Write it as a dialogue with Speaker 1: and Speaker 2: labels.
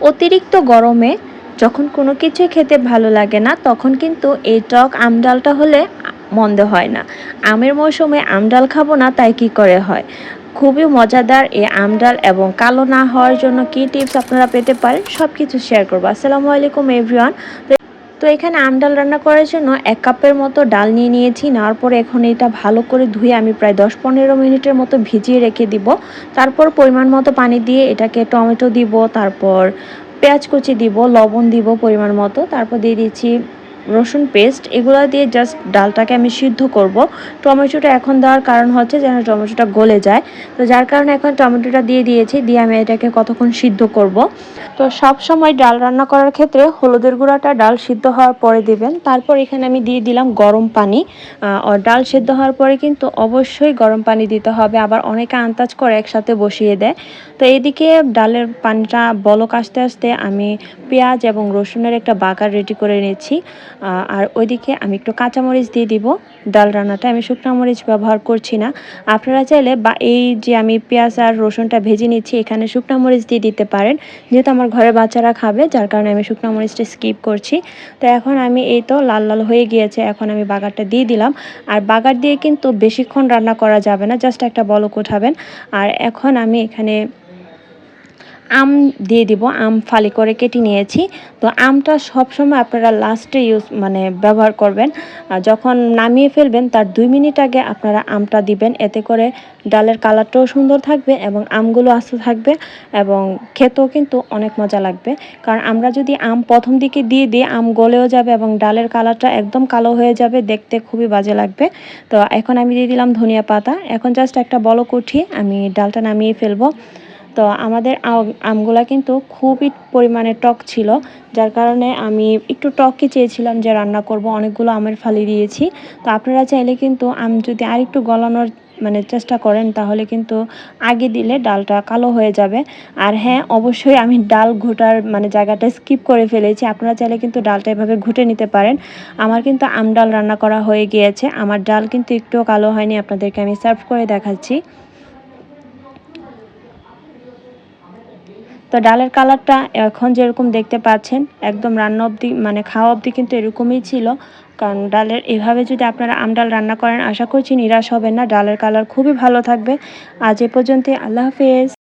Speaker 1: অতিরিক্ত গরমে যখন কোনো কিছুই খেতে ভালো লাগে না, তখন কিন্তু এই টক আম ডালটা হলে মন্দ হয় না। আমের মৌসুমে আম ডাল খাবো না, তাই কি করে হয়। খুবই মজাদার এই আম ডাল, এবং কালো না হওয়ার জন্য কী টিপস আপনারা পেতে পারেন সব কিছু শেয়ার করবো। আসসালামু আলাইকুম এভরিওয়ান। তো এখানে আম ডাল রান্না করার জন্য 1 কাপের মতো ডাল নিয়ে নিয়েছি। নেওয়ার পরে এখন এটা ভালো করে ধুয়ে আমি প্রায় 10-15 মিনিটের মতো ভিজিয়ে রেখে দিব। তারপর পরিমাণ মতো পানি দিয়ে এটাকে টমেটো দিব, তারপর পেঁয়াজ কুচি দিব, লবণ দিব পরিমাণ মতো, তারপর দিয়ে দিচ্ছি রসুন পেস্ট। এগুলো দিয়ে জাস্ট ডালটাকে আমি সিদ্ধ করব। টমেটোটা এখন দেওয়ার কারণ হচ্ছে যেন টমেটোটা গলে যায়, তো যার কারণে এখন টমেটোটা দিয়ে দিয়েছি, দিয়ে আমি এটাকে কতক্ষণ সিদ্ধ করব। তো সব সময় ডাল রান্না করার ক্ষেত্রে হলুদের গুঁড়াটা ডাল সিদ্ধ হওয়ার পরে দিবেন। তারপর এখানে আমি দিয়ে দিলাম গরম পানি। ডাল সিদ্ধ হওয়ার পরে কিন্তু অবশ্যই গরম পানি দিতে হবে, আবার অনেকে আন্দাজ করে একসাথে বসিয়ে দেয়। তো এইদিকে ডালের পানিটা বলক আসতে আসতে আমি পেঁয়াজ এবং রসুনের একটা বাগার রেডি করে নিয়েছি। আর ওইদিকে আমি একটু কাঁচামরিচ দিয়ে দিব। ডাল রান্নাটা আমি শুকনো মরিচ ব্যবহার করছি না। আপনারা চাইলে বা এই যে আমি পেঁয়াজ আর রসুনটা ভেজে নিচ্ছি, এখানে শুকনো মরিচ দিয়ে দিতে পারেন, যেহেতু আমার ঘরে বাচ্চারা খাবে, যার কারণে আমি শুকনো মরিচটা স্কিপ করছি। তো এখন আমি এই তো লাল লাল হয়ে গিয়েছে, এখন আমি বাগারটা দিয়ে দিলাম। আর বাগার দিয়ে কিন্তু বেশিক্ষণ রান্না করা যাবে না, জাস্ট একটা বলক উঠাবেন। আর এখন আমি এখানে আম দিয়ে দিব। আম ফালি করে কেটে নিয়েছি। তো আমটা সবসময় আপনারা লাস্টে ব্যবহার করবেন। যখন নামিয়ে ফেলবেন তার 2 মিনিট আগে আপনারা আমটা দিবেন, এতে করে ডালের কালারটাও সুন্দর থাকবে এবং আমগুলো আস্ত থাকবে, এবং খেতেও কিন্তু অনেক মজা লাগবে। কারণ আমরা যদি আম প্রথম দিকে দিয়ে দিই, আম গলেও যাবে এবং ডালের কালারটা একদম কালো হয়ে যাবে, দেখতে খুবই বাজে লাগবে। তো এখন আমি দিয়ে দিলাম ধনিয়া পাতা। এখন জাস্ট একটা বলক উঠিয়ে আমি ডালটা নামিয়ে ফেলবো। তো আমাদের আমগুলা কিন্তু খুবই পরিমাণে টক ছিল, যার কারণে আমি একটু টকই চেয়েছিলাম যে রান্না করব, অনেকগুলো আমের ফালি দিয়েছি। তো আপনারা চাইলে কিন্তু আম যদি আরেকটু গলানোর চেষ্টা করেন, তাহলে কিন্তু আগে দিলে ডালটা কালো হয়ে যাবে। আর হ্যাঁ, অবশ্যই আমি ডাল ঘোটার জায়গাটা স্কিপ করে ফেলেছি। আপনারা চাইলে কিন্তু ডালটা এভাবে ঘুটে নিতে পারেন। আমার কিন্তু আম ডাল রান্না করা হয়ে গিয়েছে। আমার ডাল কিন্তু একটুও কালো হয়নি, আপনাদেরকে আমি সার্ভ করে দেখাচ্ছি। তো ডালের কালারটা এখন যেরকম দেখতে পাচ্ছেন, একদম রান্না অবধি খাওয়া অবধি কিন্তু এরকমই ছিল। কারণ ডালের এভাবে যদি আপনারা আম ডাল রান্না করেন, আশা করছি নিরাশ হবেন না, ডালের কালার খুবই ভালো থাকবে। আজ এ পর্যন্তই। আল্লাহ হাফেজ।